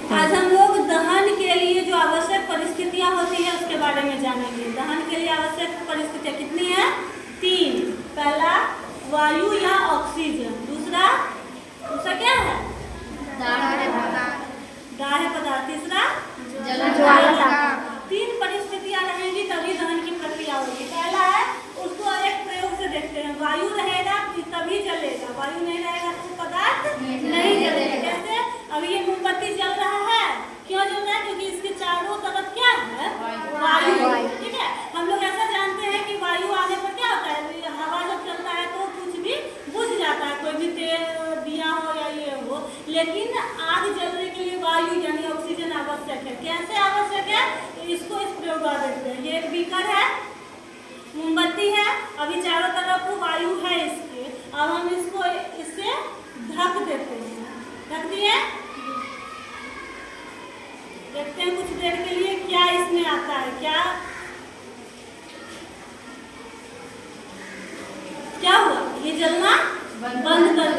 आज हम लोग दहन के लिए जो आवश्यक परिस्थितियां होती है उसके बारे में जानेंगे। दहन के लिए आवश्यक परिस्थितियां कितनी है? 3। पहला वायु या ऑक्सीजन, दूसरा क्या है? दाह्य पदार्थ, तीसरा ज्वाला। 3 परिस्थितियां रहेंगी तभी दहन की प्रक्रिया होगी। पहला है, उसको एक प्रयोग से देखते हैं। वायु रहेगा तभी जलेगा, वायु नहीं रहेगा तो पदार्थ नहीं जलेगा। कैसे? अभी ये मोमबत्ती जल रहा है, क्यों जल रहा है? क्योंकि इसके चारों तरफ क्या है? वायु। ठीक है, हम लोग ऐसा जानते हैं कि वायु आने पर क्या होता है, हवा जब चलता है तो कुछ भी बुझ जाता है, कोई भी तेल दिया हो या ये हो, लेकिन आग जलने के लिए वायु यानी ऑक्सीजन आवश्यक है। कैसे आवश्यक है? तो इसको इस प्रयोग द्वारा देखते हैं। ये एक बीकर है, मोमबत्ती है, अभी चारों तरफ वायु है इसके। अब हम इसको इससे ढक देते हैं। ढक दिए, देखते हैं कुछ देर के लिए क्या इसमें आता है। क्या हुआ? ये जलना बंद कर